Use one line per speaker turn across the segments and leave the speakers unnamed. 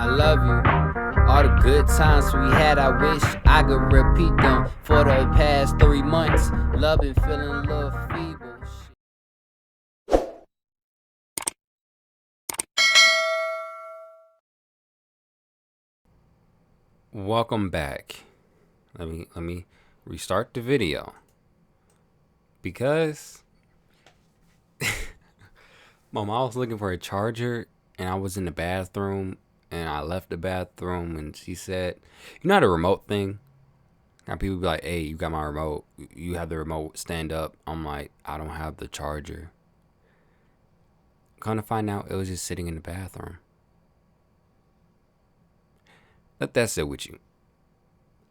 love you. All the good times we had, I wish I could repeat them for the past 3 months. Love and feeling a little feeble.
Welcome back. Let me restart the video because Mom, I was looking for a charger and I was in the bathroom and I left the bathroom and she said, "You know how the remote thing? Now people be like, 'Hey, you got my remote. You have the remote. Stand up.'" I'm like, "I don't have the charger." Come to find out, it was just sitting in the bathroom. Let that sit with you.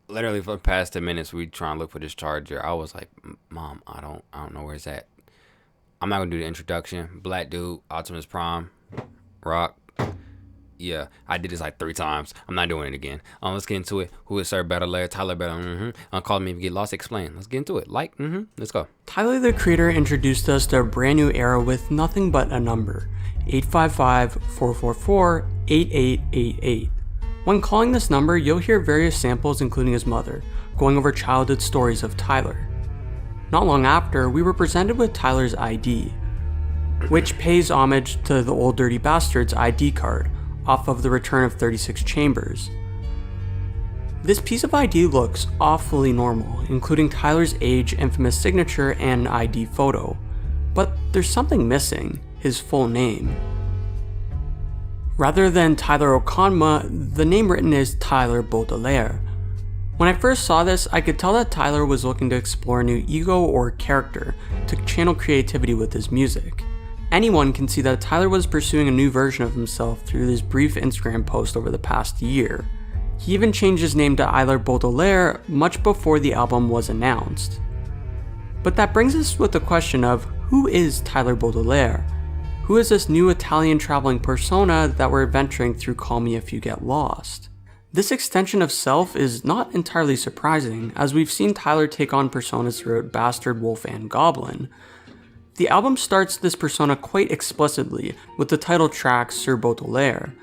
Literally for the past 10 minutes, we trying to look for this charger. I was like, "Mom, I don't know where it's at." I'm not gonna do the introduction. Black dude, Optimus Prime, rock. Yeah, I did this like 3 times. I'm not doing it again. Let's get into it. Who is Sir Baudelaire? Tyler Baudelaire. Call me if you get lost. Explain. Let's get into it. Let's go.
Tyler, the Creator, introduced us to a brand new era with nothing but a number: 855-444-8888. When calling this number, you'll hear various samples including his mother, going over childhood stories of Tyler. Not long after, we were presented with Tyler's ID, which pays homage to the Old Dirty Bastard's ID card, off of the Return of 36 Chambers. This piece of ID looks awfully normal, including Tyler's age, infamous signature, and ID photo. But there's something missing: his full name. Rather than Tyler Okonma, the name written is Tyler Baudelaire. When I first saw this, I could tell that Tyler was looking to explore a new ego or character to channel creativity with his music. Anyone can see that Tyler was pursuing a new version of himself through this brief Instagram post over the past year. He even changed his name to Tyler Baudelaire much before the album was announced. But that brings us with the question of, who is Tyler Baudelaire? Who is this new Italian traveling persona that we're adventuring through Call Me If You Get Lost? This extension of self is not entirely surprising, as we've seen Tyler take on personas throughout Bastard, Wolf, and Goblin. The album starts this persona quite explicitly with the title track Sir Baudelaire.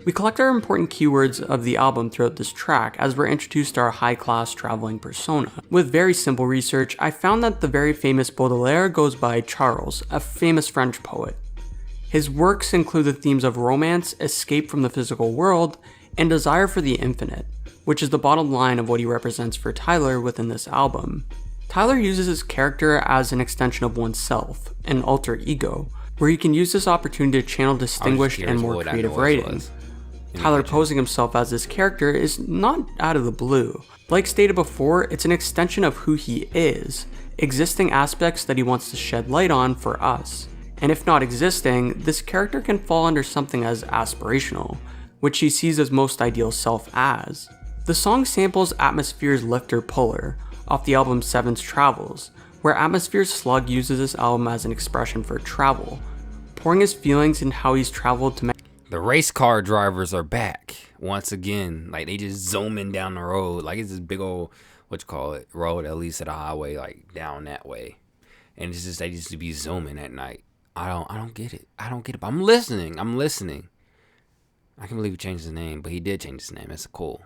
We collect our important keywords of the album throughout this track as we're introduced to our high-class traveling persona. With very simple research, I found that the very famous Baudelaire goes by Charles, a famous French poet. His works include the themes of romance, escape from the physical world, and desire for the infinite, which is the bottom line of what he represents for Tyler within this album. Tyler uses his character as an extension of oneself, an alter ego, where he can use this opportunity to channel distinguished and more creative writing. Tyler posing himself as this character is not out of the blue. Like stated before, it's an extension of who he is, existing aspects that he wants to shed light on for us. And if not existing, this character can fall under something as aspirational, which he sees his most ideal self as. The song samples Atmosphere's Lifter Puller, off the album Seven's Travels, where Atmosphere's Slug uses this album as an expression for travel, pouring his feelings in how he's traveled to
The race car drivers are back once again. Like, they just zooming down the road. Like, it's this big old, road, at least at a highway, like down that way. And it's just, they just be zooming at night. I don't get it. But I'm listening. I can't believe he changed his name, but he did change his name. That's cool.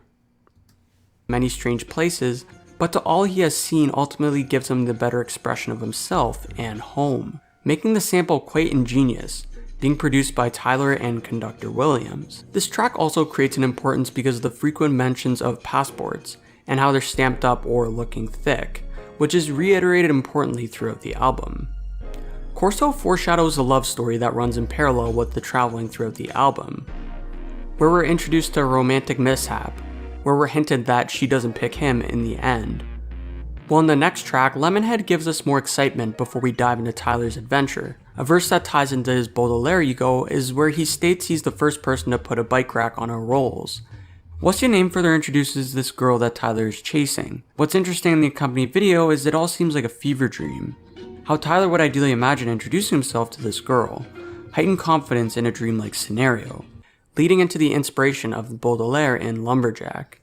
Many strange places, but to all he has seen ultimately gives him the better expression of himself and home, making the sample quite ingenious, being produced by Tyler and conductor Williams. This track also creates an importance because of the frequent mentions of passports and how they're stamped up or looking thick, which is reiterated importantly throughout the album. Corso foreshadows a love story that runs in parallel with the traveling throughout the album, where we're introduced to a romantic mishap, where we're hinted that she doesn't pick him in the end. Well, in the next track, Lemonhead gives us more excitement before we dive into Tyler's adventure. A verse that ties into his Baudelaire ego is where he states he's the first person to put a bike rack on her rolls. What's Your Name further introduces this girl that Tyler is chasing. What's interesting in the accompanied video is it all seems like a fever dream. How Tyler would ideally imagine introducing himself to this girl, heightened confidence in a dreamlike scenario, leading into the inspiration of Baudelaire in Lumberjack.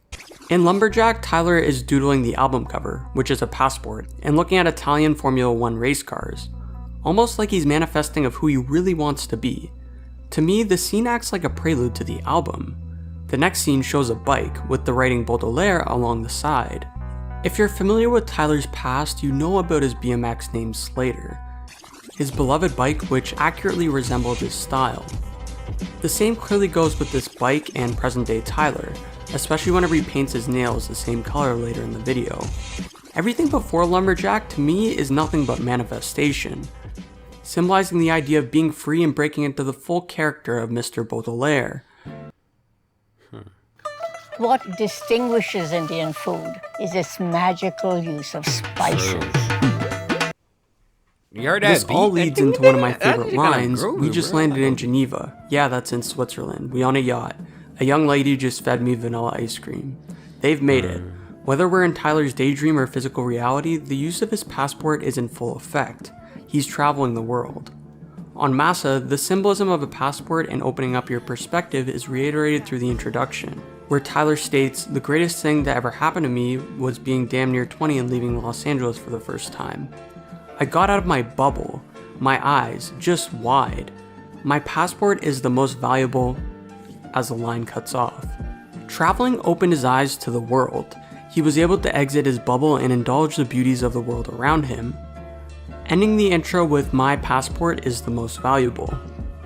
In Lumberjack, Tyler is doodling the album cover, which is a passport, and looking at Italian Formula 1 race cars, almost like he's manifesting of who he really wants to be. To me, the scene acts like a prelude to the album. The next scene shows a bike with the writing Baudelaire along the side. If you're familiar with Tyler's past, you know about his BMX named Slater, his beloved bike which accurately resembled his style. The same clearly goes with this bike and present day Tyler, especially whenever he paints his nails the same color later in the video. Everything before Lumberjack to me is nothing but manifestation, symbolizing the idea of being free and breaking into the full character of Mr. Baudelaire.
What distinguishes Indian food is its magical use of spices.
You heard that
This
beat?
all leads into one of my favorite
Kinda
lines.
groovy,
We just
bro.
landed in Geneva. Yeah, that's in Switzerland. We on a yacht. A young lady just fed me vanilla ice cream. They've made it. Whether we're in Tyler's daydream or physical reality, the use of his passport is in full effect. He's traveling the world. On Massa, the symbolism of a passport and opening up your perspective is reiterated through the introduction, where Tyler states, "The greatest thing that ever happened to me was being damn near 20 and leaving Los Angeles for the first time. I got out of my bubble, my eyes just wide. My passport is the most valuable," as the line cuts off. Traveling opened his eyes to the world. He was able to exit his bubble and indulge the beauties of the world around him. Ending the intro with "my passport is the most valuable,"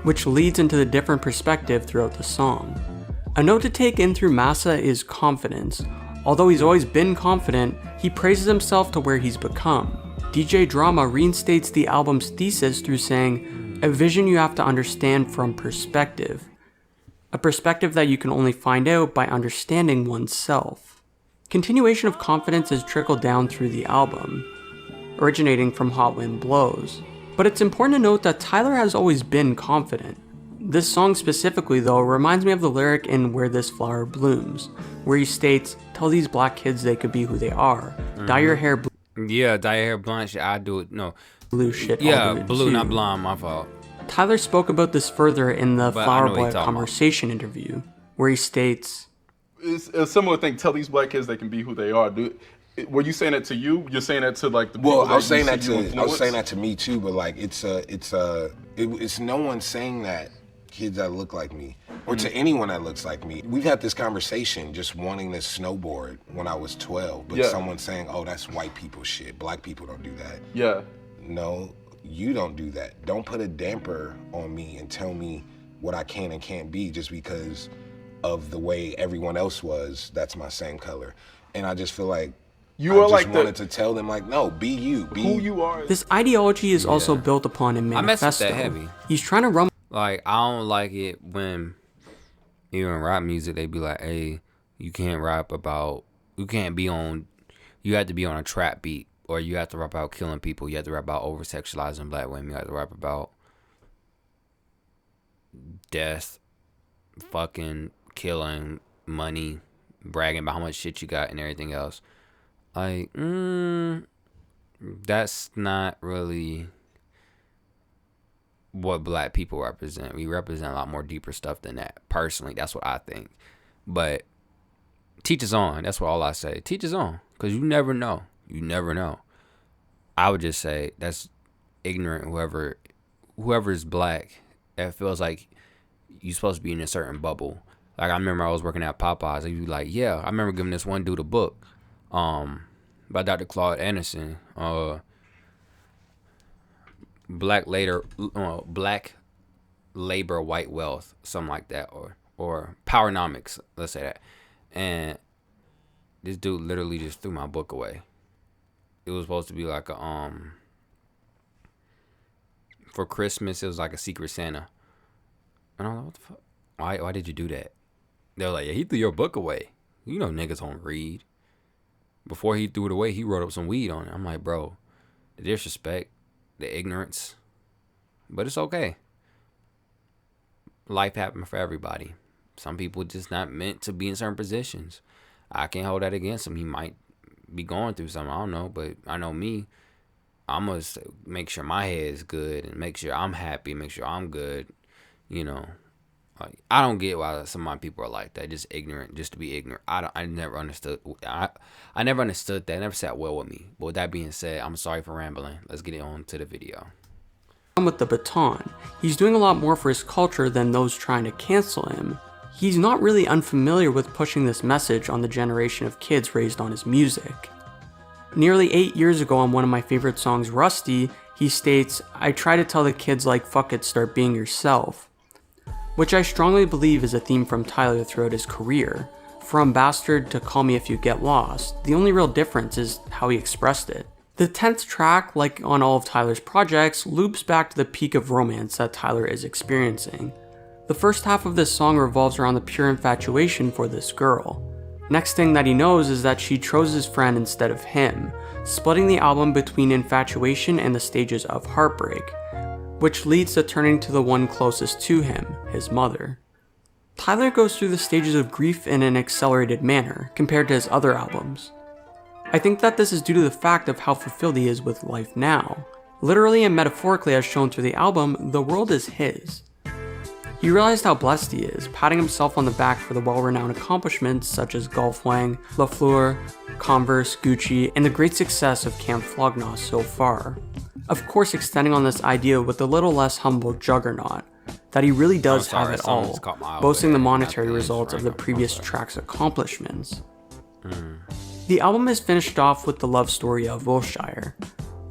which leads into the different perspective throughout the song. A note to take in through Massa is confidence. Although he's always been confident, he praises himself to where he's become. DJ Drama reinstates the album's thesis through saying, "A vision you have to understand from perspective. A perspective that you can only find out by understanding oneself." Continuation of confidence is trickled down through the album, originating from Hot Wind Blows. But it's important to note that Tyler has always been confident. This song specifically, though, reminds me of the lyric in Where This Flower Blooms, where he states, "Tell these black kids they could be who they are. Dye your hair blue."
Yeah, dye your hair blonde shit. I do it. No.
Blue shit.
Yeah,
I'll do it
blue,
too.
not blonde. My fault.
Tyler spoke about this further in the
But I
Flower
know what
Boy
you're talking
Conversation interview, where he states,
It's a similar thing. Tell these black kids they can be who they are. Were you saying that to you? You're saying that to like the people
Well, I was
that you
saying that
see you
to
influence?
me too, but like it's no one saying that kids that look like me or to anyone that looks like me. We've had this conversation just wanting to snowboard when I was 12, but
Yeah.
someone saying, "Oh, that's white people shit. Black people don't do that."
Yeah.
No, you don't do that. Don't put a damper on me and tell me what I can and can't be just because of the way everyone else was. That's my same color, and I just feel like
You
I
are
just
like
wanted
the
to tell them like, no, be you, be
who you are.
this ideology is also built upon in
I mess with
Manifesto.
that heavy.
He's trying to run
Like, I don't like it when, even rap music, they be like, "Hey, you can't rap about, you have to be on a trap beat, or you have to rap about killing people, you have to rap about over-sexualizing black women, you have to rap about death, fucking killing, money, bragging about how much shit you got and everything else." Like, that's not really what black people represent. We represent a lot more deeper stuff than that. Personally, that's what I think. But teach us on. That's what all I say. Teach us on, because you never know. You never know. I would just say that's ignorant. Whoever is black, that feels like you're supposed to be in a certain bubble. Like, I remember I was working at Popeyes, and you be like, yeah, I remember giving this one dude a book, by Dr. Claude Anderson, Black Labor, White Wealth, something like that, or Powernomics, let's say that. And this dude literally just threw my book away. It was supposed to be like a for Christmas, it was like a Secret Santa. And I was like, what the fuck? Why did you do that? They were like, yeah, he threw your book away. You know niggas don't read. Before he threw it away, he wrote up some weed on it. I'm like, bro, the disrespect, the ignorance. But it's okay. Life happens for everybody. Some people just not meant to be in certain positions. I can't hold that against him. He might be going through something. I don't know. But I know me. I'm going to make sure my head is good and make sure I'm happy, make sure I'm good. You know, like, I don't get why some of my people are like that, just ignorant, just to be ignorant. I never understood. I never understood that. It never sat well with me. But with that being said, I'm sorry for rambling. Let's get on to the video.
with the baton. He's doing a lot more for his culture than those trying to cancel him. He's not really unfamiliar with pushing this message on the generation of kids raised on his music. Nearly 8 years ago on one of my favorite songs, Rusty, he states, "I try to tell the kids like fuck it, start being yourself." Which I strongly believe is a theme from Tyler throughout his career. From Bastard to Call Me If You Get Lost, the only real difference is how he expressed it. The 10th track, like on all of Tyler's projects, loops back to the peak of romance that Tyler is experiencing. The first half of this song revolves around the pure infatuation for this girl. Next thing that he knows is that she chose his friend instead of him, splitting the album between infatuation and the stages of heartbreak, which leads to turning to the one closest to him, his mother. Tyler goes through the stages of grief in an accelerated manner compared to his other albums. I think that this is due to the fact of how fulfilled he is with life now. Literally and metaphorically as shown through the album, the world is his. He realized how blessed he is, patting himself on the back for the well-renowned accomplishments such as Golf Wang, La Fleur, Converse, Gucci, and the great success of Camp Flog Gnaw so far. Of course, extending on this idea with a little less humble juggernaut, that he really does have it all, boasting the monetary results of the previous track's accomplishments. The album is finished off with the love story of Wilshire,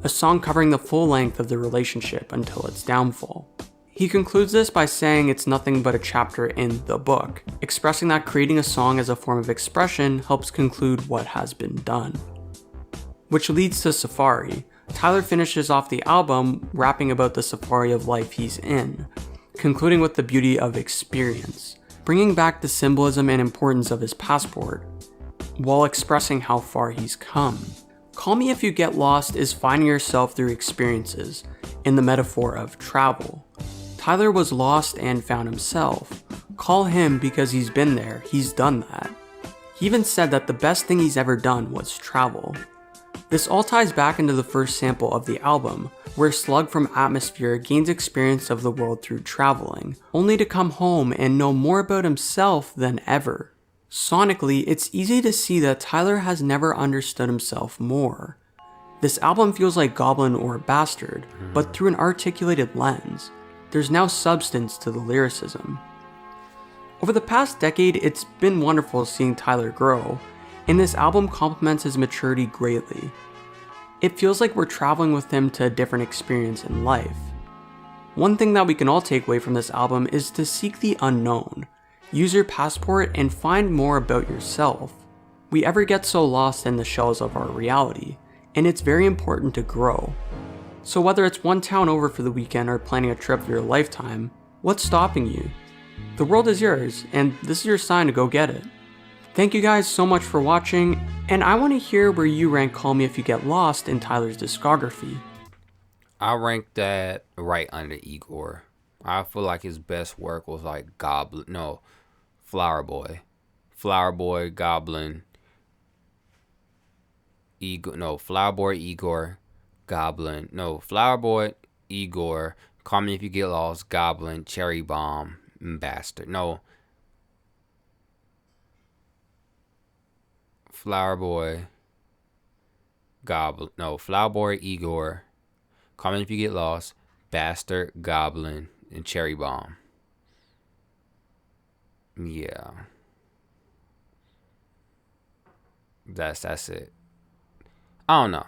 a song covering the full length of the relationship until its downfall. He concludes this by saying it's nothing but a chapter in the book, expressing that creating a song as a form of expression helps conclude what has been done. Which leads to Safari. Tyler finishes off the album rapping about the safari of life he's in, concluding with the beauty of experience, bringing back the symbolism and importance of his passport, while expressing how far he's come. Call Me If You Get Lost is finding yourself through experiences, in the metaphor of travel. Tyler was lost and found himself. Call him because he's been there, he's done that. He even said that the best thing he's ever done was travel. This all ties back into the first sample of the album, where Slug from Atmosphere gains experience of the world through traveling, only to come home and know more about himself than ever. Sonically, it's easy to see that Tyler has never understood himself more. This album feels like Goblin or Bastard, but through an articulated lens. There's now substance to the lyricism. Over the past decade, it's been wonderful seeing Tyler grow, and this album complements his maturity greatly. It feels like we're traveling with him to a different experience in life. One thing that we can all take away from this album is to seek the unknown, use your passport, and find more about yourself. We ever get so lost in the shells of our reality, and it's very important to grow. So whether it's one town over for the weekend or planning a trip for your lifetime, what's stopping you? The world is yours, and this is your sign to go get it. Thank you guys so much for watching, and I want to hear where you rank Call Me If You Get Lost in Tyler's discography.
I rank that right under Igor. I feel like his best work was like Flower Boy, Goblin, Flower Boy, Igor, Goblin, Flower Boy, Igor, Call Me If You Get Lost, Goblin, Cherry Bomb, and Bastard. Flower Boy, Goblin, Flower Boy, Igor, Call Me If You Get Lost, Bastard, Goblin, and Cherry Bomb. Yeah. That's it. I don't know.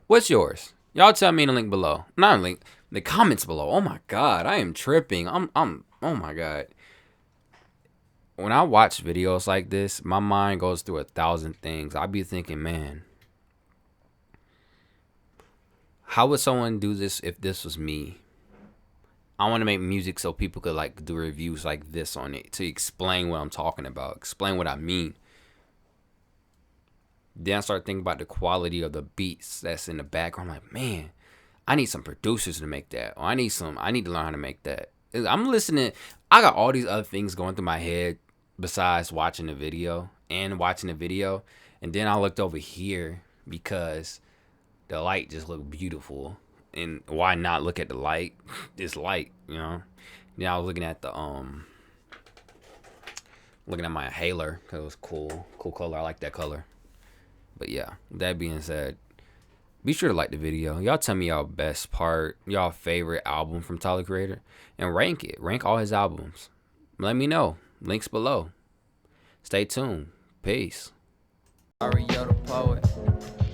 What's yours? Y'all tell me in the link below. Not in the link, the comments below. Oh my god, I am tripping. Oh my god. When I watch videos like this, my mind goes through 1,000 things. I be thinking, man, how would someone do this if this was me? I want to make music so people could like do reviews like this on it to explain what I'm talking about, explain what I mean. Then I start thinking about the quality of the beats that's in the background. I'm like, man, I need some producers to make that. Or I need to learn how to make that. I'm listening. I got all these other things going through my head besides watching the video. And then I looked over here because the light just looked beautiful. And why not look at the light? It's light, you know. Then I was looking at my inhaler because it was cool color. I like that color. But yeah, that being said, be sure to like the video. Y'all tell me y'all best part, y'all favorite album from Tyler Creator, and rank it. Rank all his albums. Let me know. Links below. Stay tuned. Peace.
Mario the poet.